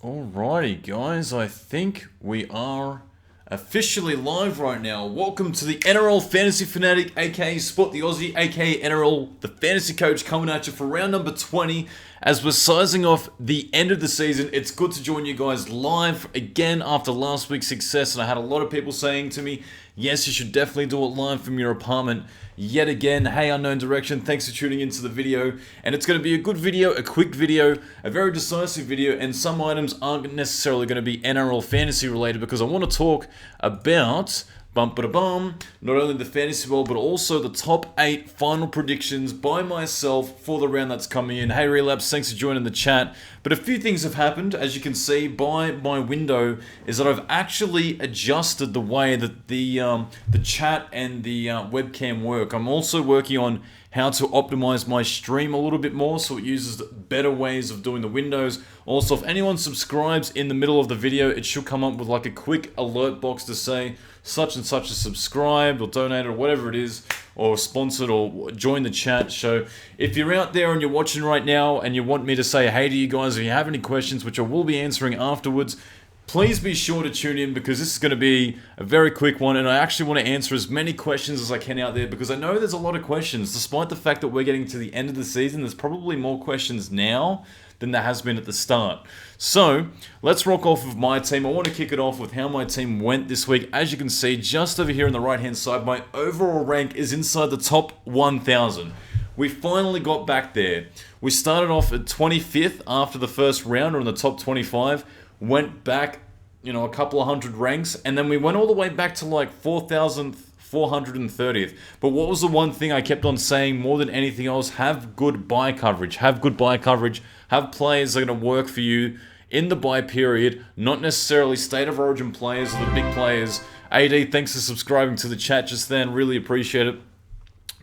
Alrighty, guys, I think we are officially live right now. Welcome to the NRL Fantasy Fanatic, aka Spot the Aussie, aka NRL the Fantasy Coach, coming at you for round number 20 as we're sizing off the end of the season. It's good to join you guys live again after last week's success, and I had a lot of people saying to me, yes, you should definitely do it live from your apartment. Yet again, hey Unknown Direction, thanks for tuning into the video. And it's going to be a good video, a quick video, a very decisive video, and some items aren't necessarily going to be NRL fantasy related because I want to talk about not only the fantasy world, but also the top 8 final predictions by myself for the round that's coming in. Hey Relapse, thanks for joining the chat. But a few things have happened, as you can see by my window, is that I've actually adjusted the way that the chat and the webcam work. I'm also working on how to optimize my stream a little bit more so it uses better ways of doing the windows. Also, if anyone subscribes in the middle of the video, it should come up with like a quick alert box to say such and such is subscribed or donated or whatever it is, or sponsored or join the chat. So if you're out there and you're watching right now and you want me to say hey to you guys, if you have any questions, which I will be answering afterwards, please be sure to tune in because this is going to be a very quick one, and I actually want to answer as many questions as I can out there because I know there's a lot of questions. Despite the fact that we're getting to the end of the season, there's probably more questions now than there has been at the start. So let's rock off with my team. I want to kick it off with how my team went this week. As you can see, just over here on the right hand side, my overall rank is inside the top 1,000. We finally got back there. We started off at 25th after the first round, or in the top 25. Went back, a couple of hundred ranks, and then we went all the way back to like 4,430th. But what was the one thing I kept on saying more than anything else? Have good buy coverage. Have good buy coverage. Have players that are going to work for you in the buy period, not necessarily state of origin players or the big players. AD, thanks for subscribing to the chat just then. Really appreciate it.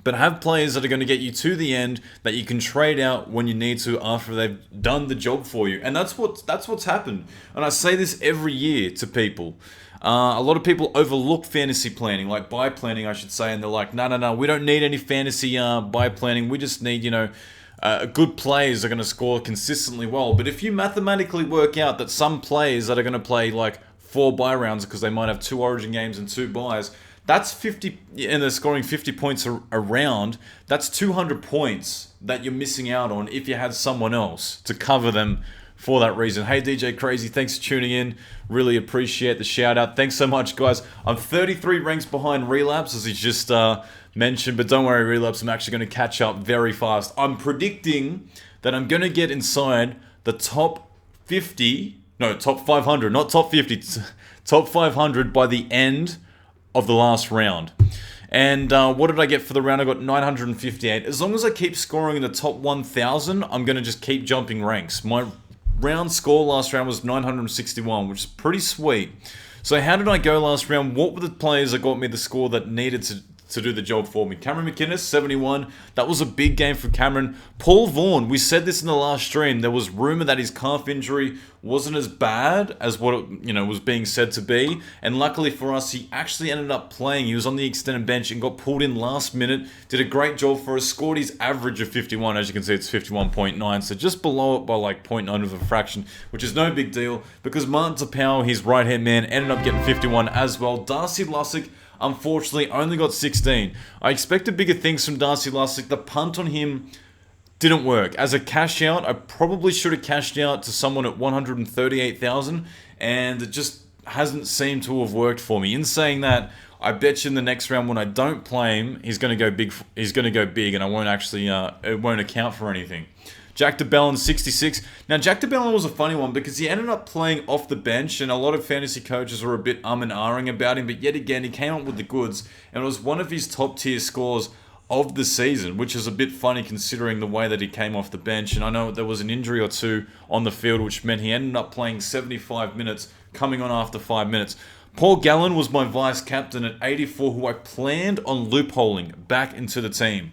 But have players that are going to get you to the end that you can trade out when you need to after they've done the job for you. And that's what's happened. And I say this every year to people. A lot of people overlook fantasy planning, like buy planning, I should say, and they're like, no, we don't need any fantasy buy planning. We just need, good players are going to score consistently well. But if you mathematically work out that some players that are going to play like 4 buy rounds because they might have 2 origin games and 2 buys, that's 50, and they're scoring 50 points a round. That's 200 points that you're missing out on if you had someone else to cover them for that reason. Hey DJ Crazy, thanks for tuning in. Really appreciate the shout out. Thanks so much, guys. I'm 33 ranks behind Relapse, as he's just mentioned, but don't worry, Relapse, I'm actually going to catch up very fast. I'm predicting that I'm going to get inside the top 500, not top 50, top 500 by the end of the last round. And what did I get for the round? I got 958. As long as I keep scoring in the top 1,000, I'm going to just keep jumping ranks. My round score last round was 961, which is pretty sweet. So how did I go last round? What were the players that got me the score that needed to do the job for me? Cameron McInnes, 71. That was a big game for Cameron. Paul Vaughan, we said this in the last stream. There was rumor that his calf injury wasn't as bad as what it, was being said to be. And luckily for us, he actually ended up playing. He was on the extended bench and got pulled in last minute. Did a great job for us. Scored his average of 51. As you can see, it's 51.9. So just below it by like 0.9 of a fraction, which is no big deal because Martin Tapau, his right-hand man, ended up getting 51 as well. Darcy Lussick, unfortunately, only got 16. I expected bigger things from Darcy Lussick. The punt on him didn't work. As a cash out, I probably should have cashed out to someone at 138,000, and it just hasn't seemed to have worked for me. In saying that, I bet you in the next round when I don't play him, he's going to go big. He's going to go big, and I won't actually. It won't account for anything. Jack de Belin, 66. Now, Jack de Belin was a funny one because he ended up playing off the bench, and a lot of fantasy coaches were a bit and ahhing about him, but yet again, he came up with the goods, and it was one of his top-tier scores of the season, which is a bit funny considering the way that he came off the bench. And I know there was an injury or two on the field, which meant he ended up playing 75 minutes, coming on after 5 minutes. Paul Gallen was my vice-captain at 84, who I planned on loopholing back into the team.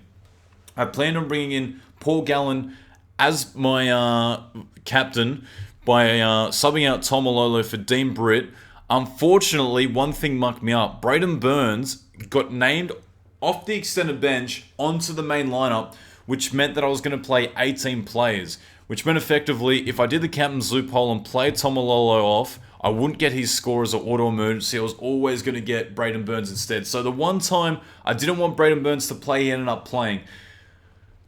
I planned on bringing in Paul Gallen as my captain by subbing out Tom Ololo for Dean Britt. Unfortunately, one thing mucked me up. Braidon Burns got named off the extended bench onto the main lineup, which meant that I was going to play 18 players, which meant effectively, if I did the captain's loophole and played Tomalolo off, I wouldn't get his score as an auto emergency. I was always going to get Braidon Burns instead. So the one time I didn't want Braidon Burns to play, he ended up playing.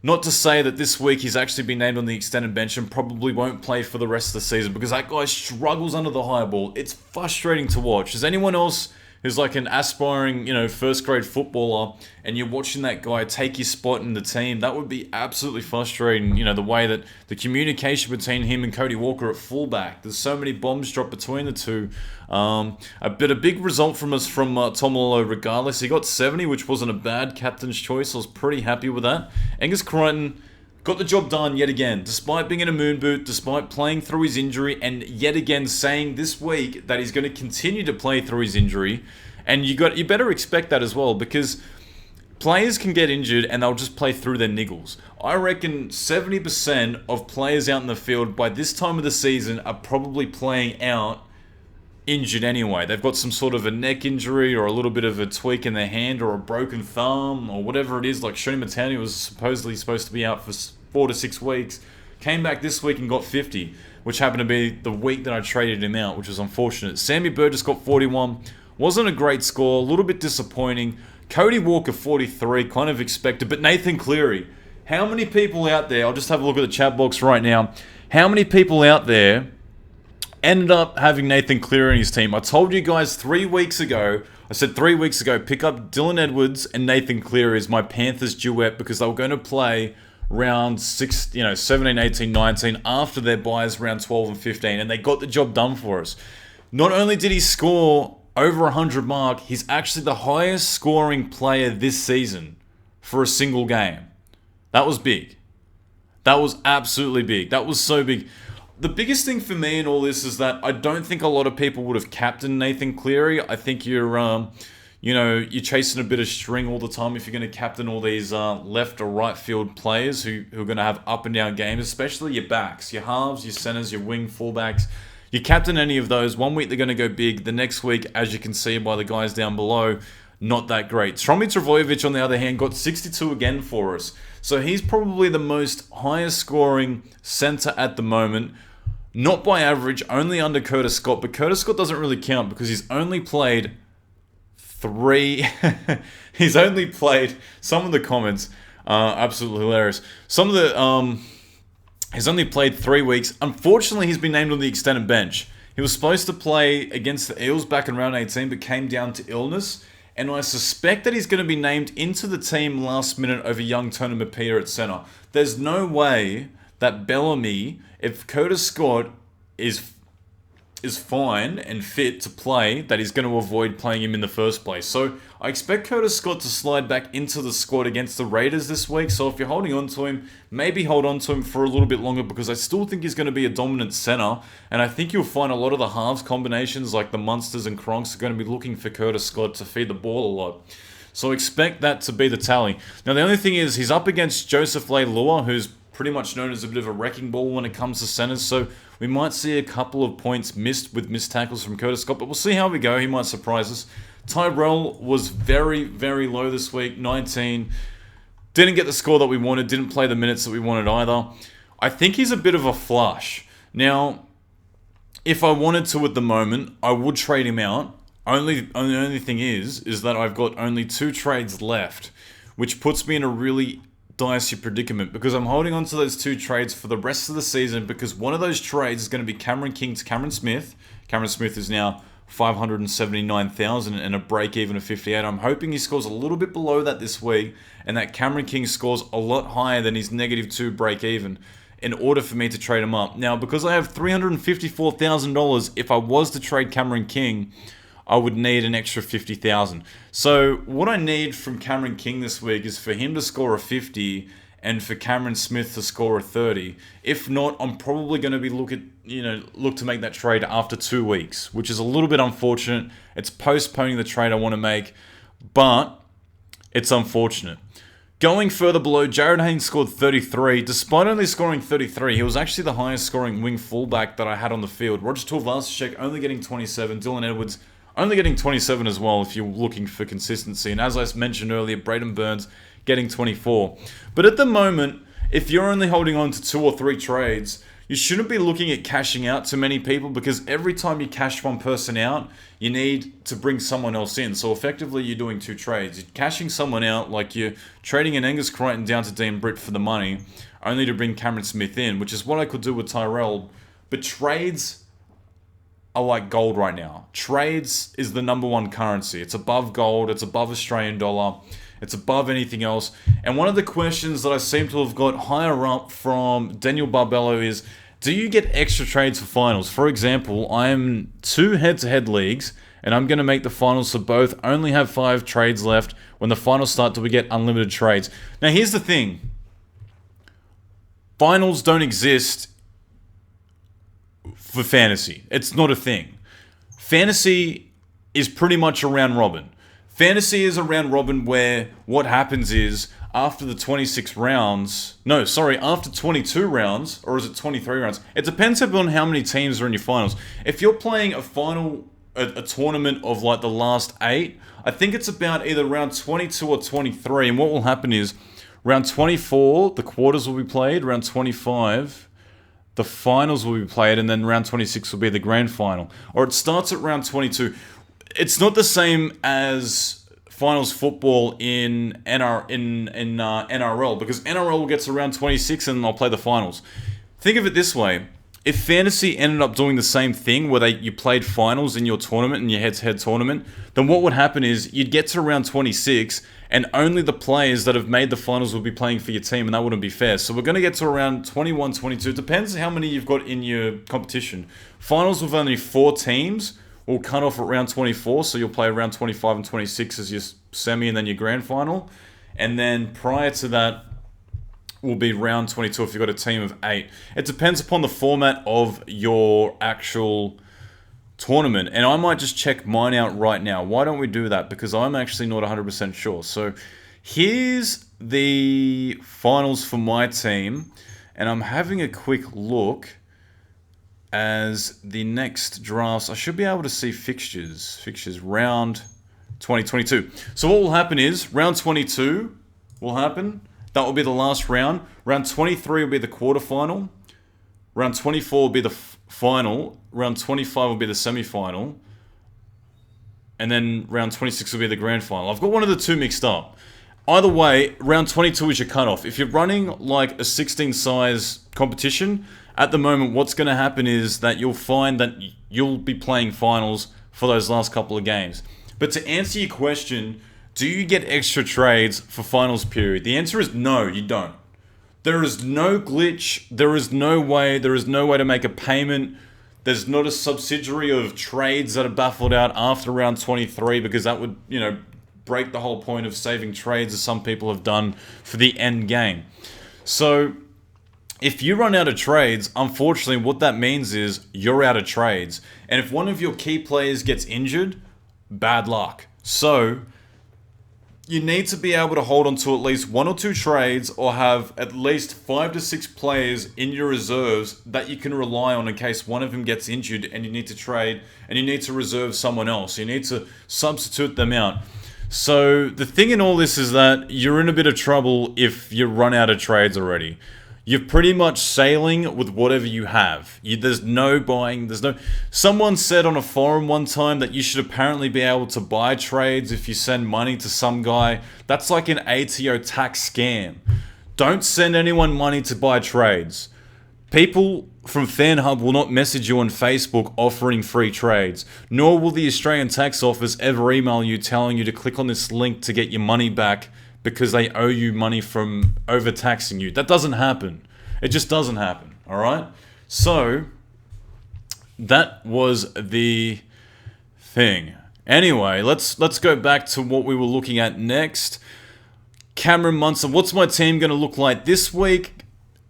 Not to say that this week he's actually been named on the extended bench and probably won't play for the rest of the season because that guy struggles under the high ball. It's frustrating to watch. Is anyone else who's like an aspiring, first grade footballer and you're watching that guy take his spot in the team, that would be absolutely frustrating. The way that the communication between him and Cody Walker at fullback, there's so many bombs dropped between the two. A big result from us from Tomalolo regardless. He got 70, which wasn't a bad captain's choice. I was pretty happy with that. Angus Crichton got the job done yet again, despite being in a moon boot, despite playing through his injury, and yet again saying this week that he's going to continue to play through his injury. And you better expect that as well, because players can get injured and they'll just play through their niggles. I reckon 70% of players out in the field by this time of the season are probably playing out injured anyway. They've got some sort of a neck injury or a little bit of a tweak in their hand or a broken thumb or whatever it is. Like Shoni Matani was supposedly supposed to be out for 4 to 6 weeks. Came back this week and got 50, which happened to be the week that I traded him out, which was unfortunate. Sammy Burgess got 41. Wasn't a great score, a little bit disappointing. Cody Walker 43, kind of expected. But Nathan Cleary, how many people out there, I'll just have a look at the chat box right now. How many people out there ended up having Nathan Cleary in his team? I told you guys 3 weeks ago, pick up Dylan Edwards and Nathan Cleary as my Panthers duet because they were going to play round 17, 18, 19 after their buys round 12 and 15, and they got the job done for us. Not only did he score over 100 mark, he's actually the highest scoring player this season for a single game. That was big. That was absolutely big. That was so big. The biggest thing for me in all this is that I don't think a lot of people would have captained Nathan Cleary. I think you're chasing a bit of string all the time if you're going to captain all these left or right field players who are going to have up and down games, especially your backs, your halves, your centers, your wing fullbacks. You captain any of those, 1 week they're going to go big. The next week, as you can see by the guys down below, not that great. Stromi Travojevic, on the other hand, got 62 again for us. So he's probably the most highest scoring centre at the moment. Not by average, only under Curtis Scott. But Curtis Scott doesn't really count because he's only played 3... he's only played... Some of the comments are absolutely hilarious. Some of the... He's only played 3 weeks. Unfortunately, he's been named on the extended bench. He was supposed to play against the Eels back in round 18, but came down to illness. And I suspect that he's going to be named into the team last minute over young Tony Mapia at centre. There's no way that Bellamy, if Curtis Scott is fine and fit to play, that he's going to avoid playing him in the first place. So I expect Curtis Scott to slide back into the squad against the Raiders this week. So if you're holding on to him, maybe hold on to him for a little bit longer because I still think he's going to be a dominant centre. And I think you'll find a lot of the halves combinations like the Munsters and Cronks are going to be looking for Curtis Scott to feed the ball a lot. So expect that to be the tally. Now the only thing is he's up against Joseph Leilua, who's pretty much known as a bit of a wrecking ball when it comes to centres, so we might see a couple of points missed with missed tackles from Curtis Scott, but we'll see how we go. He might surprise us. Tyrell was very, very low this week, 19. Didn't get the score that we wanted, didn't play the minutes that we wanted either. I think he's a bit of a flush. Now, if I wanted to at the moment, I would trade him out. The only thing is that I've got only 2 trades left, which puts me in a really dicey predicament because I'm holding on to those 2 trades for the rest of the season because one of those trades is going to be Cameron King to Cameron Smith. Cameron Smith is now 579,000 and a break even of 58. I'm hoping he scores a little bit below that this week and that Cameron King scores a lot higher than his -2 break even in order for me to trade him up. Now, because I have $354,000, if I was to trade Cameron King, I would need an extra 50,000. So what I need from Cameron King this week is for him to score a 50 and for Cameron Smith to score a 30. If not, I'm probably going to be look to make that trade after 2 weeks, which is a little bit unfortunate. It's postponing the trade I want to make, but it's unfortunate. Going further below, Jarryd Hayne scored 33. Despite only scoring 33, he was actually the highest scoring wing fullback that I had on the field. Roger Tuivasa-Sheck only getting 27. Dylan Edwards only getting 27 as well if you're looking for consistency. And as I mentioned earlier, Braidon Burns getting 24. But at the moment, if you're only holding on to 2 or 3 trades, you shouldn't be looking at cashing out too many people, because every time you cash one person out, you need to bring someone else in. So effectively, you're doing 2 trades. You're cashing someone out, like you're trading an Angus Crichton down to Dean Britt for the money, only to bring Cameron Smith in, which is what I could do with Tyrell. But trades are like gold right now. Trades is the number one currency. It's above gold. It's above Australian dollar. It's above anything else. And one of the questions that I seem to have got higher up from Daniel Barbello is, do you get extra trades for finals? For example, I am 2 head-to-head leagues, and I'm going to make the finals for both. Only have 5 trades left. When the finals start, do we get unlimited trades? Now, here's the thing. Finals don't exist for fantasy. It's not a thing. Fantasy is pretty much a round robin. Fantasy is a round robin where what happens is after the 26 rounds, after 22 rounds, or is it 23 rounds? It depends upon how many teams are in your finals. If you're playing a tournament of like the last 8, I think it's about either round 22 or 23. And what will happen is round 24, the quarters will be played. Round 25, the finals will be played. And then round 26 will be the grand final. Or it starts at round 22. It's not the same as finals football in NRL, because NRL gets around 26 and they'll play the finals. Think of it this way. If fantasy ended up doing the same thing where you played finals in your tournament, in your head-to-head tournament, then what would happen is you'd get to around 26 and only the players that have made the finals will be playing for your team, and that wouldn't be fair. So we're going to get to around 21, 22. It depends how many you've got in your competition. Finals with only 4 teams will cut off at round 24, so you'll play around 25 and 26 as your semi and then your grand final. And then prior to that will be round 22 if you've got a team of 8. It depends upon the format of your actual tournament. And I might just check mine out right now. Why don't we do that? Because I'm actually not 100% sure. So here's the finals for my team. And I'm having a quick look as the next drafts. I should be able to see fixtures. Fixtures round 2022. So what will happen is round 22 will happen. That will be the last round. Round 23 will be the quarterfinal. Round 24 will be the final. Round 25 will be the semi-final. And then round 26 will be the grand final. I've got one of the 2 mixed up. Either way, round 22 is your cutoff. If you're running like a 16 size competition, at the moment what's going to happen is that you'll find that you'll be playing finals for those last couple of games. But to answer your question, do you get extra trades for finals period? The answer is no, you don't. There is no glitch. There is no way to make a payment. There's not a subsidiary of trades that are baffled out after round 23, because that would, break the whole point of saving trades, as some people have done for the end game. So if you run out of trades, unfortunately what that means is you're out of trades. And if one of your key players gets injured, bad luck. So you need to be able to hold on to at least 1 or 2 trades, or have at least 5 to 6 players in your reserves that you can rely on in case one of them gets injured and you need to trade and you need to reserve someone else. You need to substitute them out. So the thing in all this is that you're in a bit of trouble if you run out of trades already. You're pretty much sailing with whatever you have. There's no buying. Someone said on a forum one time that you should apparently be able to buy trades if you send money to some guy. That's like an ATO tax scam. Don't send anyone money to buy trades. People from FanHub will not message you on Facebook offering free trades. Nor will the Australian Tax Office ever email you telling you to click on this link to get your money back because they owe you money from overtaxing you. That doesn't happen. It just doesn't happen, alright? So, that was the thing. Anyway, let's go back to what we were looking at next. Cameron Munster. What's my team going to look like this week?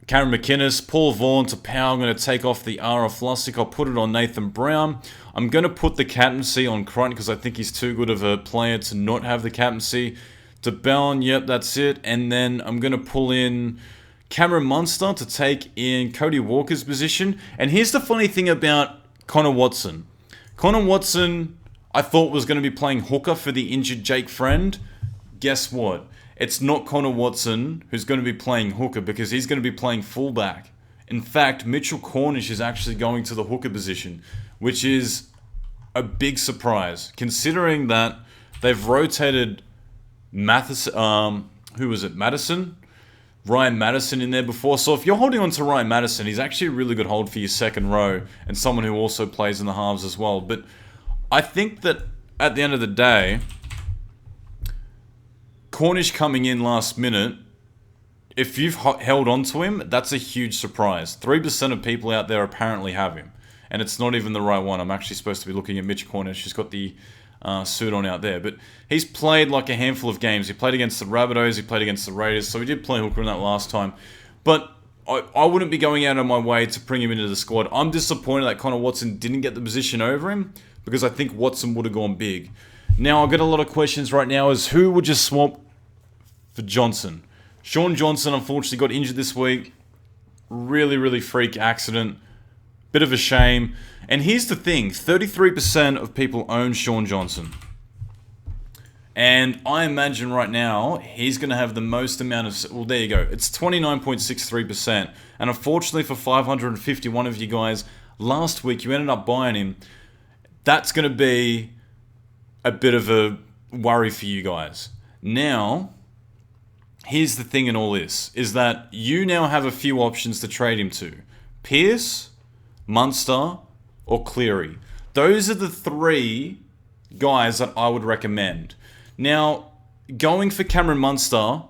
Cameron McInnes, Paul Vaughan to Powell. I'm going to take off the R of Lussick. I'll put it on Nathan Brown. I'm going to put the captaincy on Crichton because I think he's too good of a player to not have the captaincy. To Belin, yep, that's it. And then I'm going to pull in Cameron Munster to take in Cody Walker's position. And here's the funny thing about Connor Watson. Connor Watson, I thought was going to be playing hooker for the injured Jake Friend. Guess what? it's not Connor Watson who's going to be playing hooker because he's going to be playing fullback. In fact, Mitchell Cornish is actually going to the hooker position, which is a big surprise considering that they've rotated Matheson, who was it? Ryan Madison in there before. So if you're holding on to Ryan Madison, he's actually a really good hold for your second row and someone who also plays in the halves as well. But I think that at the end of the day, Cornish coming in last minute, if you've held on to him, that's a huge surprise. 3% of people out there apparently have him. And it's not even the right one. I'm actually supposed to be looking at Mitch Cornish. He's got the suit on out there. But he's played like a handful of games. He played against the Rabbitohs. He played against the Raiders. So he did play hooker in that last time. But I wouldn't be going out of my way to bring him into the squad. I'm disappointed that Connor Watson didn't get the position over him because I think Watson would have gone big. Now, I've got a lot of questions right now is who would you swap for Johnson? Shaun Johnson unfortunately got injured this week. Really freak accident. Bit of a shame. And here's the thing. 33% of people own Shaun Johnson. And I imagine right now, he's going to have the most amount of... Well, there you go. It's 29.63%. And unfortunately for 551 of you guys, last week you ended up buying him. That's going to be a bit of a worry for you guys. Now, here's the thing in all this, is that you now have a few options to trade him to. Pearce, Munster, or Cleary. Those are the three guys that I would recommend. Now, going for Cameron Munster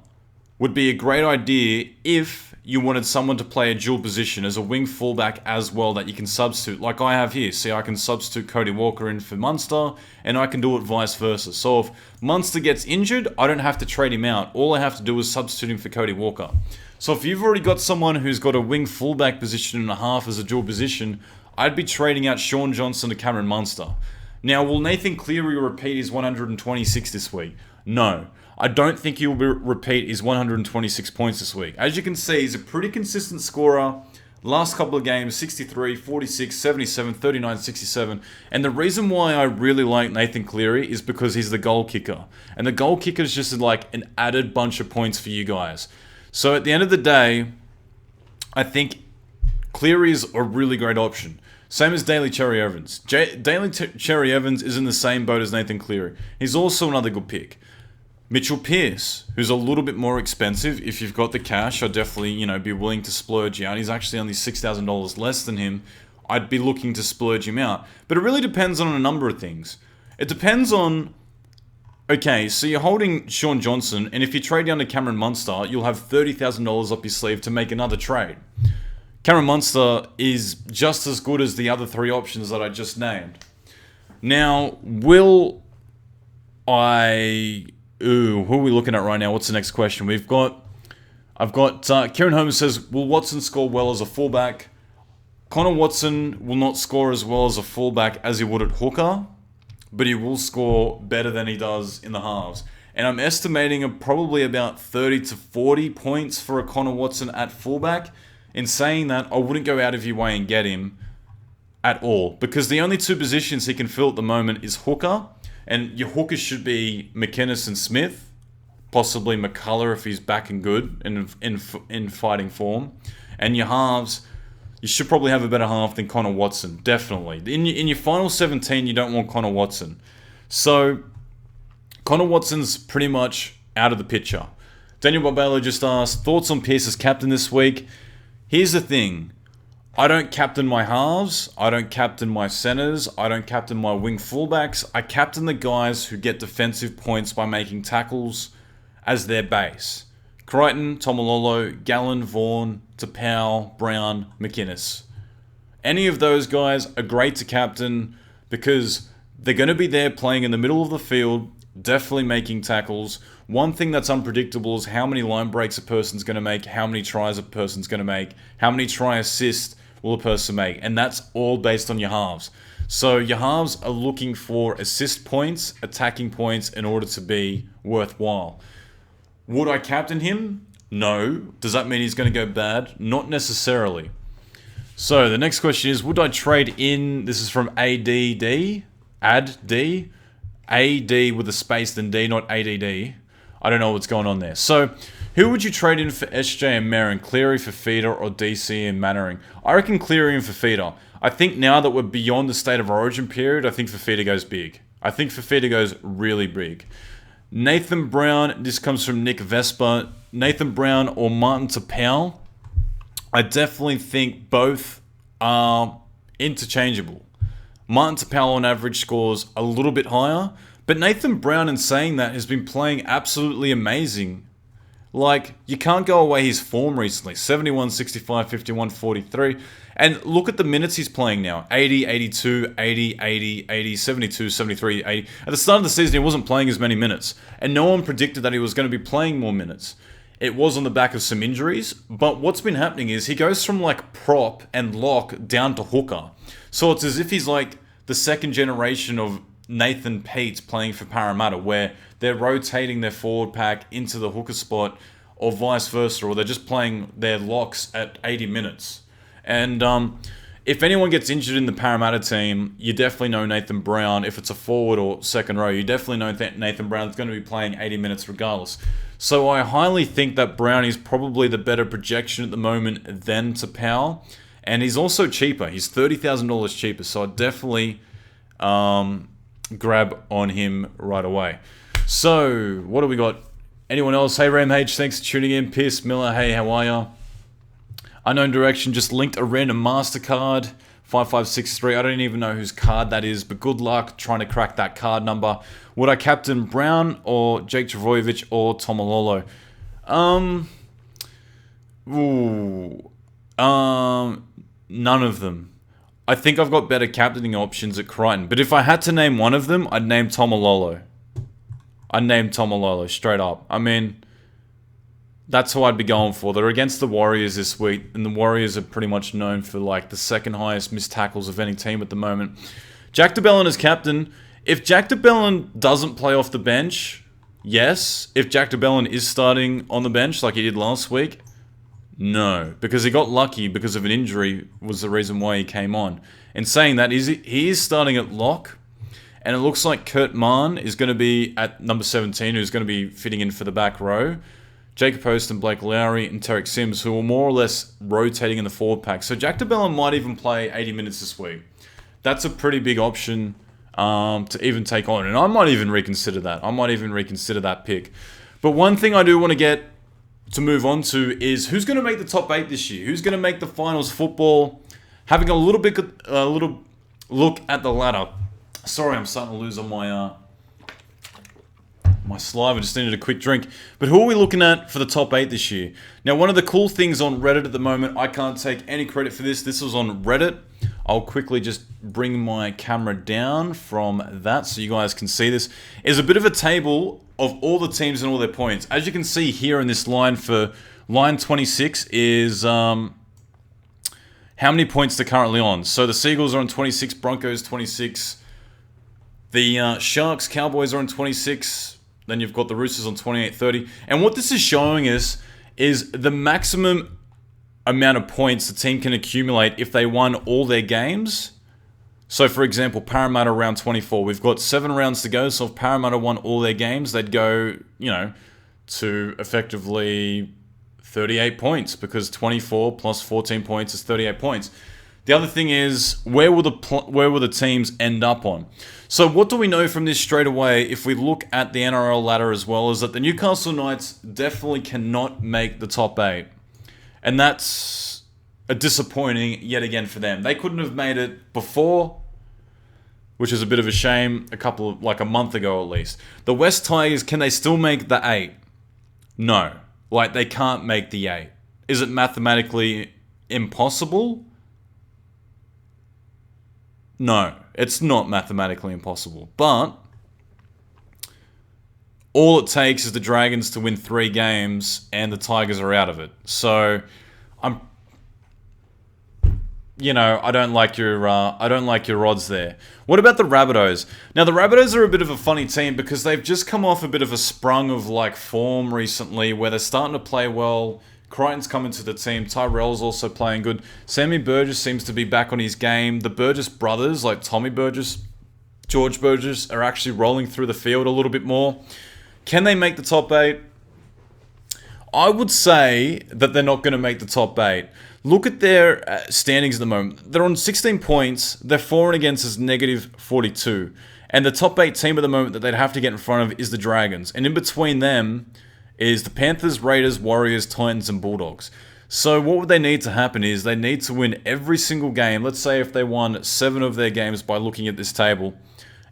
would be a great idea if you wanted someone to play a dual position as a wing fullback as well that you can substitute, like I have here. See, I can substitute Cody Walker in for Munster, and I can do it vice versa. So if Munster gets injured, I don't have to trade him out. All I have to do is substitute him for Cody Walker. So if you've already got someone who's got a wing fullback position and a half as a dual position, I'd be trading out Shaun Johnson to Cameron Munster. Now, will Nathan Cleary repeat his 126 this week? No. I don't think he will repeat his 126 points this week. As you can see, he's a pretty consistent scorer. Last couple of games, 63, 46, 77, 39, 67. And the reason why I really like Nathan Cleary is because he's the goal kicker. And the goal kicker is just like an added bunch of points for you guys. So at the end of the day, I think Cleary is a really great option. Same as Daly Cherry Evans. Daly Cherry Evans is in the same boat as Nathan Cleary. He's also another good pick. Mitchell Pearce, who's a little bit more expensive. If you've got the cash, I'd definitely, be willing to splurge out. He's actually only $6,000 less than him. I'd be looking to splurge him out. But it really depends on a number of things. It depends on... Okay, so you're holding Shaun Johnson, and if you trade down to Cameron Munster, you'll have $30,000 up your sleeve to make another trade. Cameron Munster is just as good as the other three options that I just named. Now, will I... Ooh, who are we looking at right now? What's the next question? I've got Kieran Holmes says, will Watson score well as a fullback? Connor Watson will not score as well as a fullback as he would at hooker, but he will score better than he does in the halves. And I'm estimating probably about 30 to 40 points for a Connor Watson at fullback. In saying that, I wouldn't go out of your way and get him at all, because the only two positions he can fill at the moment is hooker. And your hookers should be McInnes and Smith, possibly McCullough if he's back and good in fighting form. And your halves, you should probably have a better half than Connor Watson, definitely. In your final 17, you don't want Connor Watson. So, Connor Watson's pretty much out of the picture. Daniel Barbelo just asked, thoughts on Pearce as captain this week? Here's the thing. I don't captain my halves, I don't captain my centers, I don't captain my wing fullbacks. I captain the guys who get defensive points by making tackles as their base. Crichton, Tomalolo, Gallen, Vaughan, Tapau, Brown, McInnes. Any of those guys are great to captain because they're going to be there playing in the middle of the field, definitely making tackles. One thing that's unpredictable is how many line breaks a person's going to make, how many tries a person's going to make, how many try assists will a person make, and that's all based on your halves. So your halves are looking for assist points, attacking points in order to be worthwhile. Would I captain him? No. Does that mean he's going to go bad? Not necessarily. So the next question is, would I trade in, this is from ADD, AD with a space then D, not ADD. I don't know what's going on there. So, who would you trade in for SJ and Merrin? Cleary for Feeder or DC and Mannering? I reckon Cleary and for Feeder. I think now that we're beyond the State of Origin period, I think Fafita goes big. I think Fafita goes really big. Nathan Brown, this comes from Nick Vespa. Nathan Brown or Martin Tapau? I definitely think both are interchangeable. Martin Tapau on average scores a little bit higher, but Nathan Brown, in saying that, has been playing absolutely amazing. Like, you can't go away his form recently. 71, 65, 51, 43. And look at the minutes he's playing now. 80, 82, 80, 80, 80, 72, 73, 80. At the start of the season, he wasn't playing as many minutes. And no one predicted that he was going to be playing more minutes. It was on the back of some injuries. But what's been happening is he goes from like prop and lock down to hooker. So it's as if he's like the second generation of Nathan Peets playing for Parramatta, where they're rotating their forward pack into the hooker spot or vice versa, or they're just playing their locks at 80 minutes. And if anyone gets injured in the Parramatta team, you definitely know Nathan Brown. If it's a forward or second row, you definitely know that Nathan Brown's going to be playing 80 minutes regardless. So I highly think that Brown is probably the better projection at the moment than Tapau. And he's also cheaper. He's $30,000 cheaper. So I'd definitely grab on him right away. So, what do we got? Anyone else? Hey, Ram H, thanks for tuning in. Pierce Miller, hey, how are ya? Unknown Direction just linked a random MasterCard. 5563. I don't even know whose card that is, but good luck trying to crack that card number. Would I captain Brown or Jake Travojevic or Tomalolo? None of them. I think I've got better captaining options at Crichton, but if I had to name one of them, I'd name Tomalolo. I'd name Tomalolo straight up. I mean, that's who I'd be going for. They're against the Warriors this week, and the Warriors are pretty much known for like the second highest missed tackles of any team at the moment. Jack de Belin as captain. If Jack de Belin doesn't play off the bench, yes. If Jack de Belin is starting on the bench like he did last week, no. Because he got lucky because of an injury was the reason why he came on. In saying that, he is starting at lock. And it looks like Kurt Mann is going to be at number 17, who's going to be fitting in for the back row. Jacob Poston, Blake Lowry, and Tarek Sims, who are more or less rotating in the forward pack. So Jack de Belin might even play 80 minutes this week. That's a pretty big option to even take on. And I might even reconsider that. I might even reconsider that pick. But one thing I do want to get to move on to is who's going to make the top 8 this year? Who's going to make the finals football? Having a little look at the ladder. Sorry, I'm starting to lose on my saliva. Just needed a quick drink. But who are we looking at for the top 8 this year? Now, one of the cool things on Reddit at the moment, I can't take any credit for this. This was on Reddit. I'll quickly just bring my camera down from that so you guys can see this. Is a bit of a table of all the teams and all their points. As you can see here in this line for line 26 is how many points they're currently on. So the Seagulls are on 26, Broncos 26. The Sharks, Cowboys are on 26. Then you've got the Roosters on 28, 30. And what this is showing us is the maximum amount of points the team can accumulate if they won all their games. So, for example, Parramatta round 24. We've got 7 rounds to go. So if Parramatta won all their games, they'd go, to effectively 38 points. Because 24 plus 14 points is 38 points. The other thing is, where will the teams end up on? So what do we know from this straight away if we look at the NRL ladder as well, is that the Newcastle Knights definitely cannot make the top 8. And that's a disappointing yet again for them. They couldn't have made it before, which is a bit of a shame, a month ago at least. The West Tigers, can they still make the 8? No. They can't make the 8. Is it mathematically impossible? No, it's not mathematically impossible. But all it takes is the Dragons to win 3 games and the Tigers are out of it. So I don't like your odds there. What about the Rabbitohs? Now the Rabbitohs are a bit of a funny team because they've just come off a bit of a sprung of form recently where they're starting to play well. Crichton's coming to the team. Tyrell's also playing good. Sammy Burgess seems to be back on his game. The Burgess brothers, like Tommy Burgess, George Burgess, are actually rolling through the field a little bit more. Can they make the top 8? I would say that they're not going to make the top 8. Look at their standings at the moment. They're on 16 points. Their for and against is negative 42. And the top 8 team at the moment that they'd have to get in front of is the Dragons. And in between them is the Panthers, Raiders, Warriors, Titans, and Bulldogs. So what would they need to happen is they need to win every single game. Let's say if they won 7 of their games by looking at this table,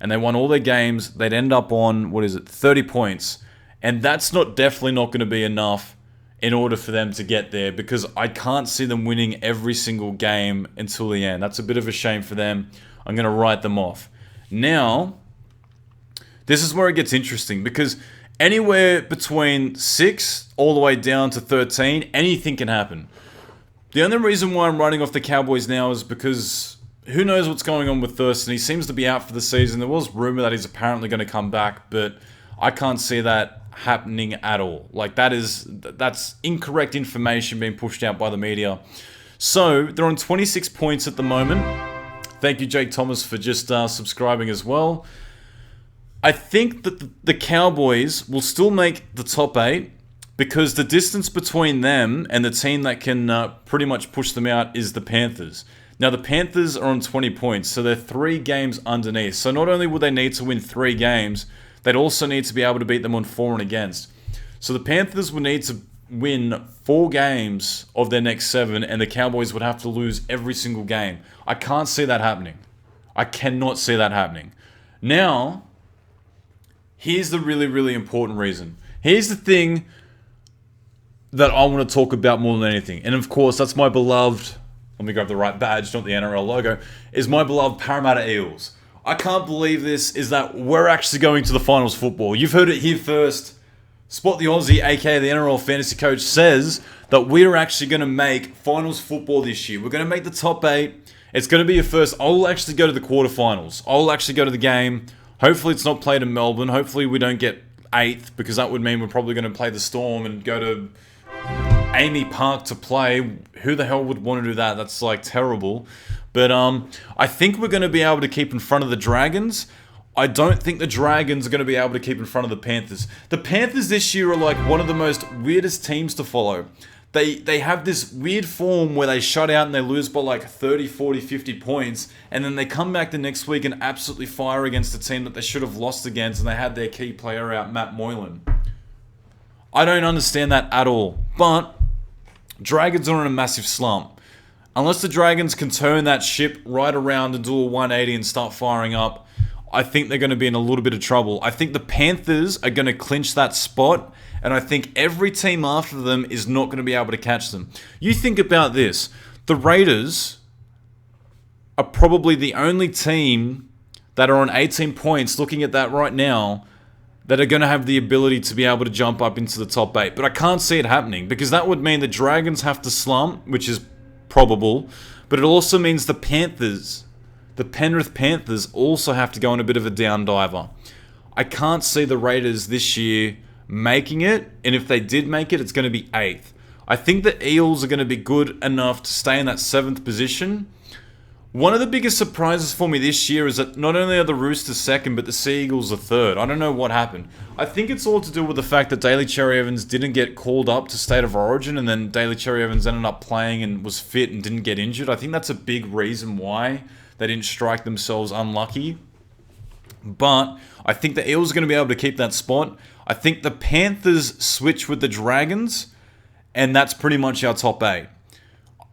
and they won all their games, they'd end up on, 30 points. And that's definitely not going to be enough in order for them to get there, because I can't see them winning every single game until the end. That's a bit of a shame for them. I'm going to write them off. Now, this is where it gets interesting, because anywhere between 6 all the way down to 13, anything can happen. The only reason why I'm writing off the Cowboys now is because who knows what's going on with Thurston. He seems to be out for the season. There was rumor that he's apparently going to come back, but I can't see that happening at all. Like, that's incorrect information being pushed out by the media. So they're on 26 points at the moment. Thank you, Jake Thomas, for just subscribing as well. I think that the Cowboys will still make the top 8, because the distance between them and the team that can pretty much push them out is the Panthers. Now, the Panthers are on 20 points, so they're 3 games underneath. So not only will they need to win 3 games, they'd also need to be able to beat them on for and against. So the Panthers would need to win 4 games of their next 7, and the Cowboys would have to lose every single game. I can't see that happening. I cannot see that happening. Now, here's the really, really important reason. Here's the thing that I want to talk about more than anything. And of course, that's my beloved, let me grab the right badge, not the NRL logo, is my beloved Parramatta Eels. I can't believe this, is that we're actually going to the finals football. You've heard it here first. Spot the Aussie, aka the NRL fantasy coach, says that we're actually going to make finals football this year. We're going to make the top 8. It's going to be a first. I'll actually go to the quarterfinals. I'll actually go to the game. Hopefully it's not played in Melbourne. Hopefully we don't get 8th, because that would mean we're probably going to play the Storm and go to Amy Park to play. Who the hell would want to do that? That's like terrible. But I think we're going to be able to keep in front of the Dragons. I don't think the Dragons are going to be able to keep in front of the Panthers. The Panthers this year are like one of the most weirdest teams to follow. They have this weird form where they shut out and they lose by like 30, 40, 50 points. And then they come back the next week and absolutely fire against a team that they should have lost against. And they had their key player out, Matt Moylan. I don't understand that at all. But Dragons are in a massive slump. Unless the Dragons can turn that ship right around and do a 180 and start firing up, I think they're going to be in a little bit of trouble. I think the Panthers are going to clinch that spot, and I think every team after them is not going to be able to catch them. You think about this. The Raiders are probably the only team that are on 18 points, looking at that right now, that are going to have the ability to be able to jump up into the top 8. But I can't see it happening, because that would mean the Dragons have to slump, which is probable, but it also means the Panthers, the Penrith Panthers, also have to go on a bit of a down diver. I can't see the Raiders this year making it, and if they did make it, it's going to be 8th. I think the Eels are going to be good enough to stay in that 7th position. One of the biggest surprises for me this year is that not only are the Roosters 2nd, but the Sea Eagles are 3rd. I don't know what happened. I think it's all to do with the fact that Daly Cherry Evans didn't get called up to State of Origin, and then Daly Cherry Evans ended up playing and was fit and didn't get injured. I think that's a big reason why they didn't strike themselves unlucky. But I think the Eels are going to be able to keep that spot. I think the Panthers switch with the Dragons, and that's pretty much our top 8.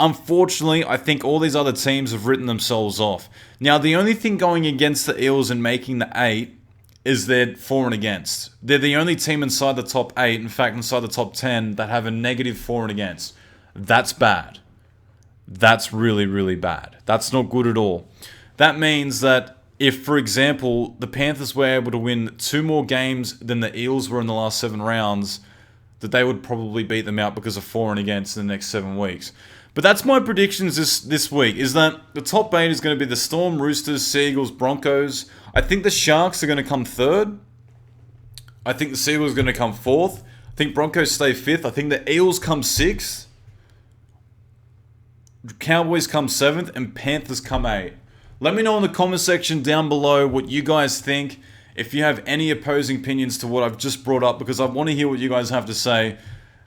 Unfortunately, I think all these other teams have written themselves off. Now, the only thing going against the Eels and making the 8 is their for and against. They're the only team inside the top 8, in fact, inside the top 10, that have a negative for and against. That's bad. That's really, really bad. That's not good at all. That means that if, for example, the Panthers were able to win 2 more games than the Eels were in the last 7 rounds, that they would probably beat them out because of for and against in the next 7 weeks. But that's my predictions this week, is that the top 8 is going to be the Storm, Roosters, Sea Eagles, Broncos. I think the Sharks are going to come 3rd. I think the Sea Eagles are going to come 4th. I think Broncos stay 5th. I think the Eels come 6th. Cowboys come 7th. And Panthers come 8th. Let me know in the comment section down below what you guys think. if you have any opposing opinions to what I've just brought up, because I want to hear what you guys have to say.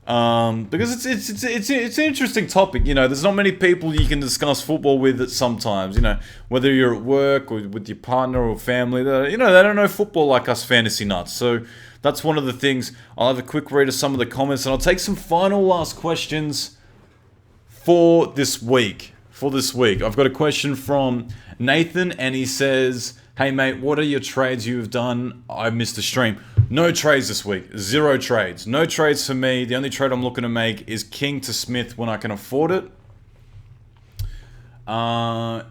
Because it's an interesting topic. You know, there's not many people you can discuss football with at sometimes. You know, whether you're at work or with your partner or family, they don't know football like us fantasy nuts. So that's one of the things. I'll have a quick read of some of the comments, and I'll take some final last questions for this week. I've got a question from Nathan, and he says, "Hey mate, what are your trades you've done? I missed the stream." No trades this week. 0 trades. No trades for me. The only trade I'm looking to make is King to Smith when I can afford it.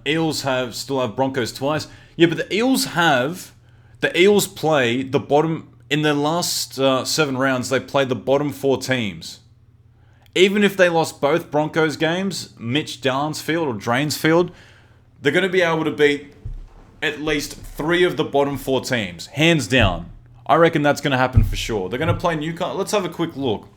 Eels still have Broncos twice. Yeah, but the Eels play the bottom in their last 7 rounds. They played the bottom 4 teams. Even if they lost both Broncos games, Mitch Downsfield or Drainsfield, they're going to be able to beat at least 3 of the bottom 4 teams, hands down. I reckon that's going to happen for sure. They're going to play Newcastle. Let's have a quick look.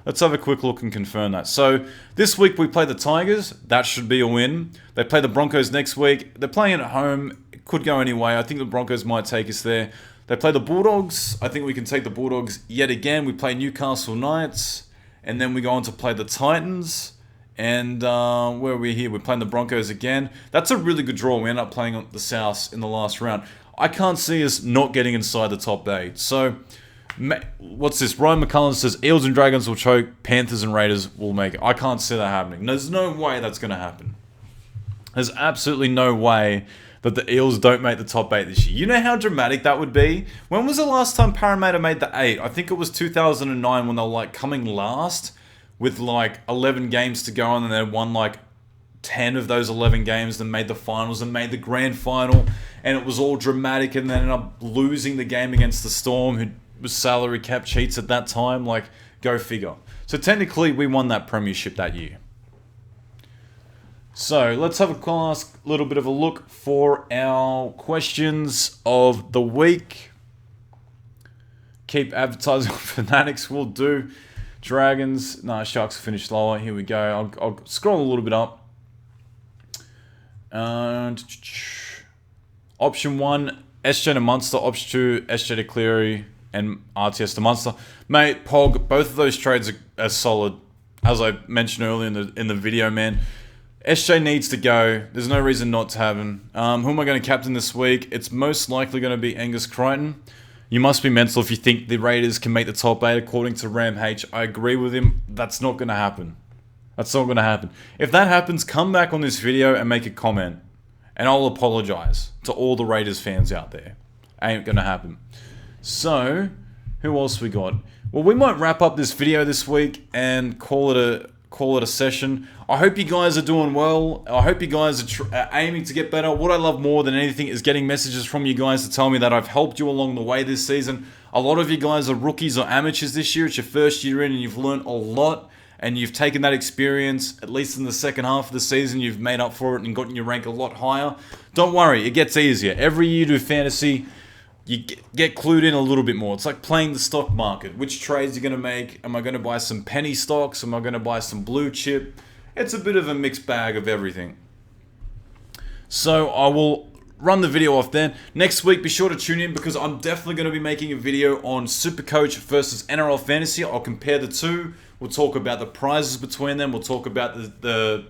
And confirm that. So this week we play the Tigers. That should be a win. They play the Broncos next week. They're playing at home. It could go any way. I think the Broncos might take us there. They play the Bulldogs. I think we can take the Bulldogs yet again. We play Newcastle Knights. And then we go on to play the Titans. And where are we here? We're playing the Broncos again. That's a really good draw. We end up playing the Souths in the last round. I can't see us not getting inside the top 8. So, what's this? Ryan McCullum says, Eels and Dragons will choke, Panthers and Raiders will make it. I can't see that happening. There's no way that's going to happen. There's absolutely no way that the Eels don't make the top 8 this year. You know how dramatic that would be? When was the last time Parramatta made the 8? I think it was 2009 when they were like coming last with like 11 games to go, and then they won like 10 of those 11 games, then made the finals and made the grand final, and it was all dramatic, and then ended up losing the game against the Storm, who was salary cap cheats at that time. Like, go figure. So technically we won that premiership that year. So let's have a little bit of a look for our questions of the week. Keep advertising on Fanatics, will do. Dragons, Sharks finished lower. Here we go. I'll scroll a little bit up. And option 1, SJ to Munster. Option 2, SJ to Cleary and RTS to Munster. Mate, Pog, both of those trades are solid. As I mentioned earlier in the video, man. SJ needs to go. There's no reason not to have him. Who am I going to captain this week? It's most likely going to be Angus Crichton. You must be mental if you think the Raiders can make the top 8 according to Ram H. I agree with him. That's not going to happen. If that happens, come back on this video and make a comment. And I'll apologize to all the Raiders fans out there. Ain't going to happen. So, who else we got? Well, we might wrap up this video this week and call it a session. I hope you guys are doing well. I hope you guys are aiming to get better. What I love more than anything is getting messages from you guys to tell me that I've helped you along the way this season. A lot of you guys are rookies or amateurs this year. It's your first year in and you've learned a lot. And you've taken that experience, at least in the second half of the season, you've made up for it and gotten your rank a lot higher. Don't worry, it gets easier. Every year you do fantasy, you get clued in a little bit more. It's like playing the stock market. Which trades you're going to make? Am I going to buy some penny stocks? Am I going to buy some blue chip? It's a bit of a mixed bag of everything. So I will run the video off then. Next week, be sure to tune in because I'm definitely going to be making a video on Supercoach versus NRL Fantasy. I'll compare the two. We'll talk about the prizes between them. We'll talk about the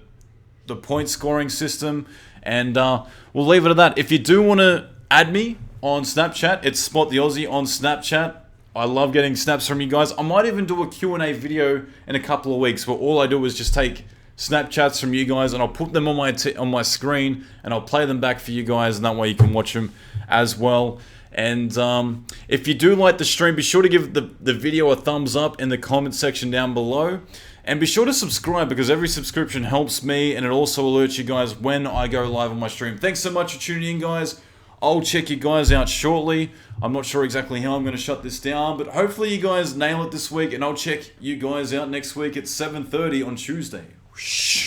point scoring system. And we'll leave it at that. If you do want to add me on Snapchat, it's Spot the Aussie on Snapchat. I love getting snaps from you guys. I might even do a Q&A video in a couple of weeks where all I do is just take Snapchats from you guys and I'll put them on my screen and I'll play them back for you guys, and that way you can watch them as well. And if you do like the stream, be sure to give the video a thumbs up in the comment section down below. And be sure to subscribe because every subscription helps me and it also alerts you guys when I go live on my stream. Thanks so much for tuning in, guys. I'll check you guys out shortly. I'm not sure exactly how I'm going to shut this down, but hopefully you guys nail it this week, and I'll check you guys out next week at 7:30 on Tuesday. Whoosh.